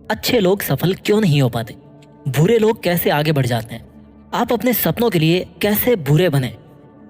अच्छे लोग सफल क्यों नहीं हो पाते? बुरे लोग कैसे आगे बढ़ जाते हैं? आप अपने सपनों के लिए कैसे बुरे बने?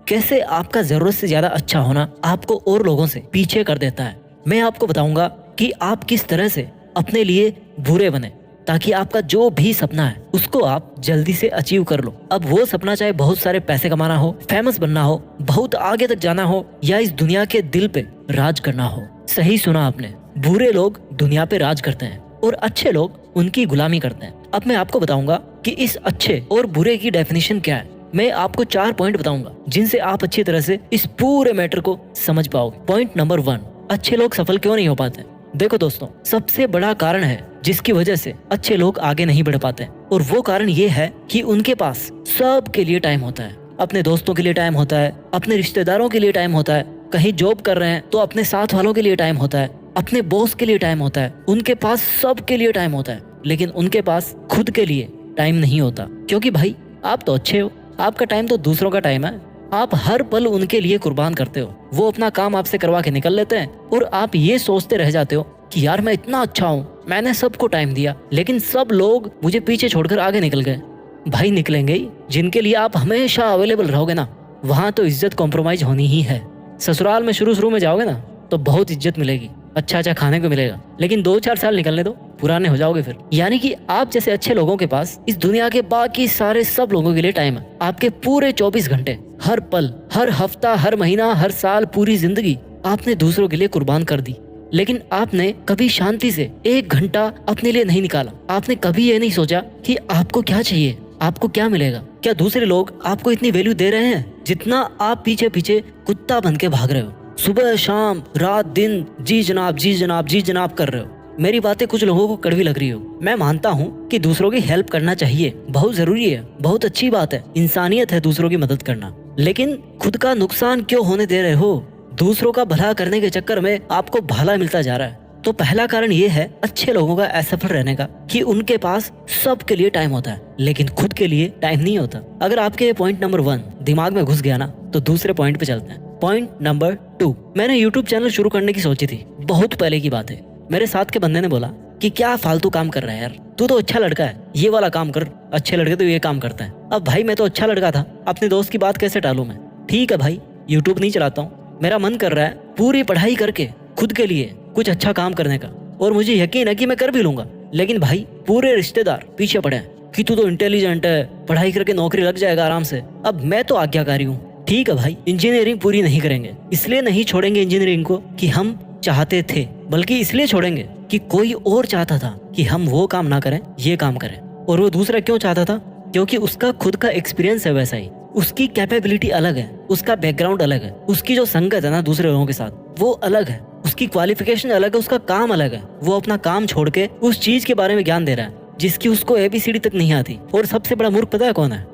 कैसे आपका जरूरत से ज्यादा अच्छा होना आपको और लोगों से पीछे कर देता है? मैं आपको बताऊंगा कि आप किस तरह से अपने लिए बुरे बने ताकि आपका जो भी सपना है उसको आप जल्दी से अचीव कर लो। अब वो सपना चाहे बहुत सारे पैसे कमाना हो, फेमस बनना हो, बहुत आगे तक जाना हो या इस दुनिया के दिल पे राज करना हो। सही सुना आपने, बुरे लोग दुनिया पे राज करते हैं और अच्छे लोग उनकी गुलामी करते हैं। अब मैं आपको बताऊंगा कि इस अच्छे और बुरे की डेफिनेशन क्या है। मैं आपको 4 पॉइंट बताऊंगा जिनसे आप अच्छी तरह से इस पूरे मैटर को समझ पाओगे। पॉइंट नंबर 1, अच्छे लोग सफल क्यों नहीं हो पाते? देखो दोस्तों, सबसे बड़ा कारण है जिसकी वजह से अच्छे लोग आगे नहीं बढ़ पाते और वो कारण ये है कि उनके पास सबके लिए टाइम होता है। अपने दोस्तों के लिए टाइम होता है, अपने रिश्तेदारों के लिए टाइम होता है, कहीं जॉब कर रहे हैं तो अपने साथ वालों के लिए टाइम होता है, अपने बॉस के लिए टाइम होता है। उनके पास सबके लिए टाइम होता है, लेकिन उनके पास खुद के लिए टाइम नहीं होता। क्योंकि भाई आप तो अच्छे हो, आपका टाइम तो दूसरों का टाइम है। आप हर पल उनके लिए कुर्बान करते हो। वो अपना काम आपसे करवा के निकल लेते हैं और आप ये सोचते रह जाते हो कि यार मैं इतना अच्छा हूँ, मैंने सबको टाइम दिया, लेकिन सब लोग मुझे पीछे छोड़कर आगे निकल गए। भाई निकलेंगे ही, जिनके लिए आप हमेशा अवेलेबल रहोगे ना, वहाँ तो इज्जत कॉम्प्रोमाइज होनी ही है। ससुराल में शुरू में जाओगे ना तो बहुत इज्जत मिलेगी, अच्छा खाने को मिलेगा, लेकिन 2-4 साल निकलने दो, पुराने हो जाओगे फिर। यानी कि आप जैसे अच्छे लोगों के पास इस दुनिया के बाकी सारे सब लोगों के लिए टाइम है। आपके पूरे 24 घंटे, हर पल, हर हफ्ता, हर महीना, हर साल, पूरी जिंदगी आपने दूसरों के लिए कुर्बान कर दी, लेकिन आपने कभी शांति से 1 घंटा अपने लिए नहीं निकाला। आपने कभी ये नहीं सोचा कि आपको क्या चाहिए, आपको क्या मिलेगा। क्या दूसरे लोग आपको इतनी वैल्यू दे रहे हैं जितना आप पीछे पीछे कुत्ता बन के भाग रहे हो, सुबह शाम रात दिन जी जनाब जी जनाब जी जनाब कर रहे हो? मेरी बातें कुछ लोगों को कड़वी लग रही हो, मैं मानता हूँ कि दूसरों की हेल्प करना चाहिए, बहुत जरूरी है, बहुत अच्छी बात है, इंसानियत है दूसरों की मदद करना, लेकिन खुद का नुकसान क्यों होने दे रहे हो? दूसरों का भला करने के चक्कर में आपको भला मिलता जा रहा है। तो पहला कारण ये है अच्छे लोगों का असफल रहने का कि उनके पास सबके लिए टाइम होता है, लेकिन खुद के लिए टाइम नहीं होता। अगर आपके ये पॉइंट नंबर 1 दिमाग में घुस गया ना तो दूसरे पॉइंट पे चलते हैं। पॉइंट नंबर 2, मैंने YouTube चैनल शुरू करने की सोची थी, बहुत पहले की बात है। मेरे साथ के बंदे ने बोला कि क्या फालतू काम कर रहा है यार, तू तो अच्छा लड़का है, ये वाला काम कर, अच्छे लड़के तो ये काम करता है। अब भाई मैं तो अच्छा लड़का था, अपने दोस्त की बात कैसे टालूं मैं? ठीक है भाई, YouTube नहीं चलाता हूँ, मेरा मन कर रहा है पूरी पढ़ाई करके खुद के लिए कुछ अच्छा काम करने का, और मुझे यकीन है कि मैं कर भी लूंगा। लेकिन भाई पूरे रिश्तेदार पीछे पड़े हैं कि तू तो इंटेलिजेंट है, पढ़ाई करके नौकरी लग जाएगा आराम से। अब मैं तो आज्ञाकारी हूँ, ठीक है भाई, इंजीनियरिंग पूरी नहीं करेंगे, इसलिए नहीं छोड़ेंगे इंजीनियरिंग को कि हम चाहते थे, बल्कि इसलिए छोड़ेंगे कि कोई और चाहता था कि हम वो काम ना करें, ये काम करें। और वो दूसरा क्यों चाहता था? क्योंकि उसका खुद का एक्सपीरियंस है वैसा ही, उसकी कैपेबिलिटी अलग है, उसका बैकग्राउंड अलग है, उसकी जो संगत है ना दूसरे लोगों के साथ वो अलग है, उसकी क्वालिफिकेशन अलग है, उसका काम अलग है। वो अपना काम छोड़ के उस चीज के बारे में ज्ञान दे रहा है जिसकी उसको ABCD तक नहीं आती। और सबसे बड़ा मूर्ख पता है कौन है?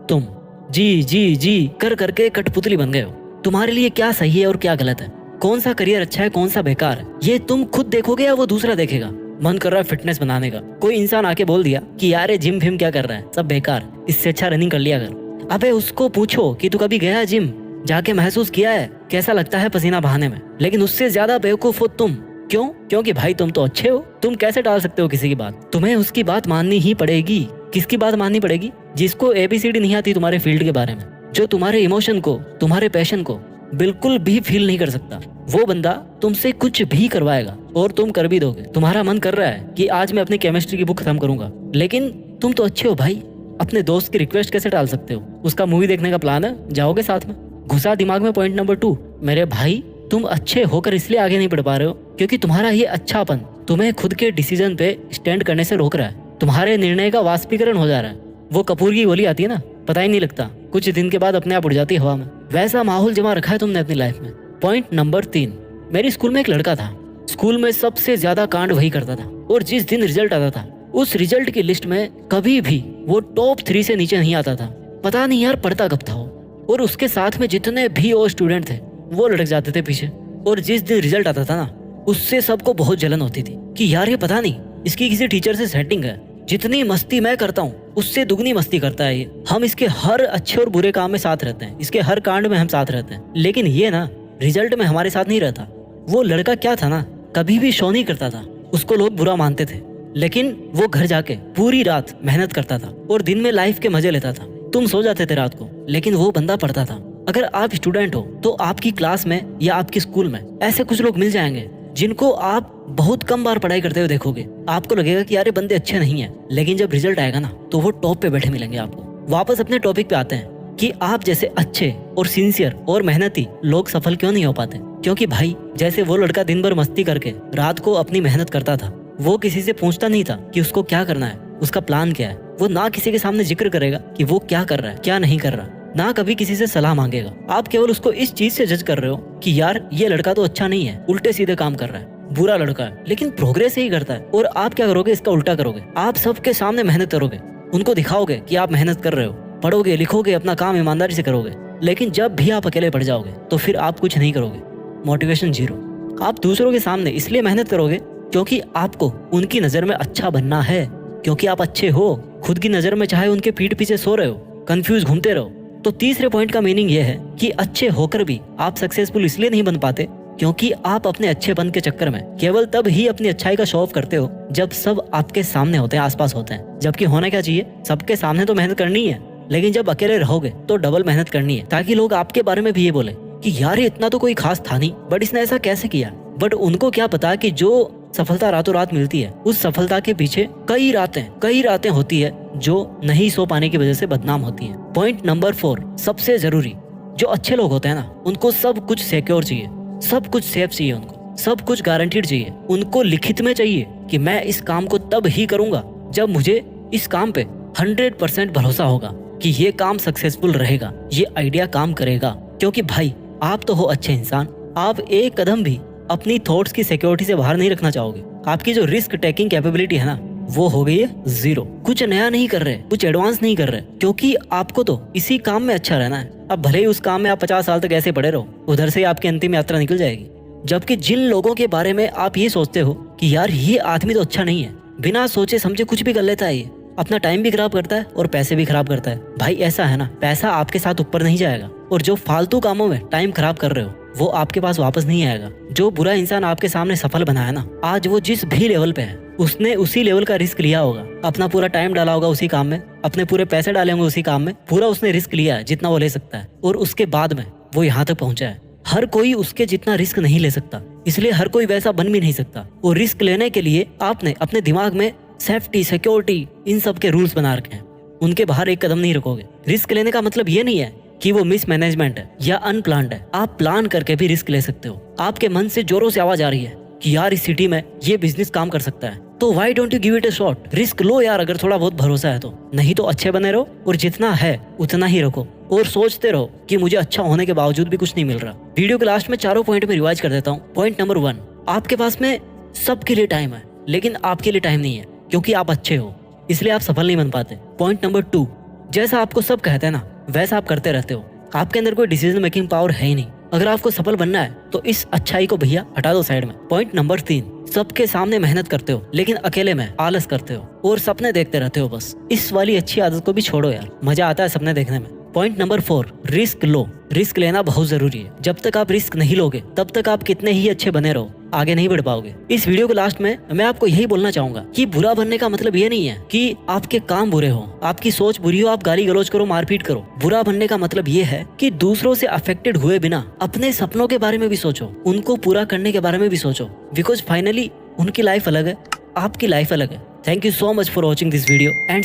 तुम। जी जी जी कर करके कठपुतली बन गए हो। तुम्हारे लिए क्या सही है और क्या गलत है, कौन सा करियर अच्छा है, कौन सा बेकार है, ये तुम खुद देखोगे या वो दूसरा देखेगा? मन कर रहा है फिटनेस बनाने का, कोई इंसान आके बोल दिया कि यार ये जिम फिम क्या कर रहा है, सब बेकार, इससे अच्छा रनिंग कर लिया कर। अबे उसको पूछो कि तू कभी गया है जिम, जाके महसूस किया है कैसा लगता है पसीना बहाने में? लेकिन उससे ज्यादा बेवकूफ हो तुम। क्यों? क्योंकि भाई तुम तो अच्छे हो, तुम कैसे टाल सकते हो किसी की बात? तुम्हें उसकी बात माननी ही पड़ेगी। किसकी बात माननी पड़ेगी? जिसको ABCD नहीं आती तुम्हारे फील्ड के बारे में, जो तुम्हारे इमोशन को, तुम्हारे पैशन को बिल्कुल भी फील नहीं कर सकता। वो बंदा तुमसे कुछ भी करवाएगा और तुम कर भी दोगे। तुम्हारा मन कर रहा है कि आज मैं अपनी केमिस्ट्री की बुक खत्म करूंगा, लेकिन तुम तो अच्छे हो भाई, अपने दोस्त की रिक्वेस्ट कैसे टाल सकते हो? उसका मूवी देखने का प्लान है, जाओगे साथ में। घुसा दिमाग में पॉइंट नंबर 2, मेरे भाई तुम अच्छे होकर इसलिए आगे नहीं बढ़ पा रहे हो क्योंकि तुम्हारा ये अच्छापन तुम्हें खुद के डिसीजन पे स्टैंड करने से रोक रहा है। तुम्हारे निर्णय का वाष्पीकरण हो जा रहा है। वो कपूर की गोली आती है ना, पता ही नहीं लगता, कुछ दिन के बाद अपने आप उड़ जाती है हवा में। वैसा माहौल जमा रखा है तुमने अपनी लाइफ में। पॉइंट नंबर 3, मेरी स्कूल में एक लड़का था, स्कूल में सबसे ज्यादा कांड वही करता था, और जिस दिन रिजल्ट आता था उस रिजल्ट की लिस्ट में कभी भी वो टॉप 3 से नीचे नहीं आता था। पता नहीं यार पढ़ता कब था वो। और उसके साथ में जितने भी और स्टूडेंट थे वो लटक जाते थे पीछे। और जिस दिन रिजल्ट आता था ना, उससे सबको बहुत जलन होती थी कि यार ये पता नहीं इसकी किसी टीचर से सेटिंग है, जितनी मस्ती मैं करता हूँ उससे दुगनी मस्ती करता है ये। हम इसके हर अच्छे और बुरे काम में साथ रहते हैं, इसके हर कांड में हम साथ रहते हैं, लेकिन ये ना रिजल्ट में हमारे साथ नहीं रहता। वो लड़का क्या था ना, कभी भी शो नहीं करता था, उसको लोग बुरा मानते थे। लेकिन वो घर जाके पूरी रात मेहनत करता था और दिन में लाइफ के मजे लेता था। तुम सो जाते थे रात को, लेकिन वो बंदा पढ़ता था। अगर आप स्टूडेंट हो तो आपकी क्लास में या आपके स्कूल में ऐसे कुछ लोग मिल जाएंगे जिनको आप बहुत कम बार पढ़ाई करते हुए देखोगे। आपको लगेगा कि यार ये बंदे अच्छे नहीं है, लेकिन जब रिजल्ट आएगा ना तो वो टॉप पे बैठे मिलेंगे आपको। वापस अपने टॉपिक पे आते हैं कि आप जैसे अच्छे और सिंसियर और मेहनती लोग सफल क्यों नहीं हो पाते। क्योंकि भाई जैसे वो लड़का दिन भर मस्ती करके रात को अपनी मेहनत करता था, वो किसी से पूछता नहीं था कि उसको क्या करना है, उसका प्लान क्या है। वो ना किसी के सामने जिक्र करेगा कि वो क्या कर रहा है, क्या नहीं कर रहा, ना कभी किसी से सलाह मांगेगा। आप केवल उसको इस चीज से जज कर रहे हो कि यार ये लड़का तो अच्छा नहीं है, उल्टे सीधे काम कर रहा है, बुरा लड़का है, लेकिन प्रोग्रेस ही करता है। और आप क्या करोगे, इसका उल्टा करोगे। आप सबके सामने मेहनत करोगे, उनको दिखाओगे कि आप मेहनत कर रहे हो, पढ़ोगे लिखोगे, अपना काम ईमानदारी से करोगे। लेकिन जब भी आप अकेले पढ़ जाओगे तो फिर आप कुछ नहीं करोगे, मोटिवेशन जीरो। आप दूसरों के सामने इसलिए मेहनत करोगे क्योंकि आपको उनकी नजर में अच्छा बनना है, क्योंकि आप अच्छे हो। खुद की नजर में चाहे उनके पीठ पीछे सो रहे हो, कंफ्यूज घूमते रहो। तो तीसरे पॉइंट का मीनिंग ये है कि अच्छे होकर भी आप सक्सेसफुल इसलिए नहीं बन पाते क्योंकि आप अपने अच्छेपन के चक्कर में केवल तब ही अपनी अच्छाई का शो ऑफ करते हो जब सब आपके सामने होते हैं, आसपास होते हैं। जबकि होना क्या चाहिए, सबके सामने तो मेहनत करनी है, लेकिन जब अकेले रहोगे तो डबल मेहनत करनी है, ताकि लोग आपके बारे में भी ये बोले कि यार ये इतना तो कोई खास था नहीं, बट इसने ऐसा कैसे किया। बट उनको क्या पता कि जो सफलता रातों रात मिलती है, उस सफलता के पीछे कई रातें होती है जो नहीं सो पाने की वजह से बदनाम होती है। पॉइंट नंबर 4 सबसे जरूरी, जो अच्छे लोग होते हैं ना, उनको सब कुछ सिक्योर चाहिए, सब कुछ सेफ चाहिए, उनको सब कुछ गारंटीड चाहिए। उनको लिखित में चाहिए कि मैं इस काम को तब ही करूंगा जब मुझे इस काम पे 100% भरोसा होगा कि ये काम सक्सेसफुल रहेगा, ये आइडिया काम करेगा। क्योंकि भाई आप तो हो अच्छे इंसान, आप एक कदम भी अपनी थॉट्स की सिक्योरिटी से बाहर नहीं रखना चाहोगे। आपकी जो रिस्क टेकिंग कैपेबिलिटी है ना, वो हो गई है जीरो। कुछ नया नहीं कर रहे, कुछ एडवांस नहीं कर रहे, क्योंकि आपको तो इसी काम में अच्छा रहना है। अब भले ही उस काम में आप 50 साल तक ऐसे पड़े रहो, उधर से आपकी अंतिम यात्रा निकल जाएगी। जबकि जिन लोगों के बारे में आप ये सोचते हो कि यार ये आदमी तो अच्छा नहीं है, बिना सोचे समझे कुछ भी कर लेता है, ये अपना टाइम भी खराब करता है और पैसे भी खराब करता है। भाई ऐसा है ना, पैसा आपके साथ ऊपर नहीं जाएगा, और जो फालतू कामों में टाइम खराब कर रहे हो वो आपके पास वापस नहीं आएगा। जो बुरा इंसान आपके सामने सफल बना है ना, आज वो जिस भी लेवल पे है, उसने उसी लेवल का रिस्क लिया होगा, अपना पूरा टाइम डाला होगा उसी काम में, अपने पूरे पैसे डाले होंगे उसी काम में, पूरा उसने रिस्क लिया है जितना वो ले सकता है, और उसके बाद में वो यहाँ तक पहुंचा है। हर कोई उसके जितना रिस्क नहीं ले सकता, इसलिए हर कोई वैसा बन भी नहीं सकता। और रिस्क लेने के लिए आपने अपने दिमाग में सेफ्टी, सिक्योरिटी, इन सब के रूल्स बना रखे हैं, उनके बाहर एक कदम नहीं रखोगे। रिस्क लेने का मतलब ये नहीं है कि वो मिसमैनेजमेंट है या अनप्लान्ड है। आप प्लान करके भी रिस्क ले सकते हो। आपके मन से जोरों से आवाज आ रही है कि यार इस सिटी में ये बिजनेस काम कर सकता है, तो why don't you give it a shot. Risk लो यार, अगर थोड़ा बहुत भरोसा है तो। नहीं तो अच्छे बने रहो और जितना है उतना ही रखो, और सोचते रहो कि मुझे अच्छा होने के बावजूद भी कुछ नहीं मिल रहा। वीडियो के लास्ट में चारों पॉइंट में रिवाइज कर देता हूँ। पॉइंट नंबर 1, आपके पास में सबके लिए टाइम है, लेकिन आपके लिए टाइम नहीं है क्योंकि आप अच्छे हो, इसलिए आप सफल नहीं बन पाते। पॉइंट नंबर 2, जैसा आपको सब कहते हैं ना वैसा आप करते रहते हो, आपके अंदर कोई डिसीजन मेकिंग पावर है ही नहीं। अगर आपको सफल बनना है तो इस अच्छाई को भैया हटा दो साइड में। पॉइंट नंबर 3, सबके सामने मेहनत करते हो लेकिन अकेले में आलस करते हो और सपने देखते रहते हो बस। इस वाली अच्छी आदत को भी छोड़ो यार, मजा आता है सपने देखने में। पॉइंट नंबर 4, रिस्क लो। रिस्क लेना बहुत जरूरी है। जब तक आप रिस्क नहीं लोगे तब तक आप कितने ही अच्छे बने रहो, आगे नहीं बढ़ पाओगे। इस वीडियो के लास्ट में मैं आपको यही बोलना चाहूंगा कि बुरा बनने का मतलब ये नहीं है कि आपके काम बुरे हो, आपकी सोच बुरी हो, आप गाली गलौज करो, मारपीट करो। बुरा बनने का मतलब ये है कि दूसरों से अफेक्टेड हुए बिना अपने सपनों के बारे में भी सोचो, उनको पूरा करने के बारे में भी सोचो, बिकॉज फाइनली उनकी लाइफ अलग है, आपकी लाइफ अलग है। Thank you so much for watching this video and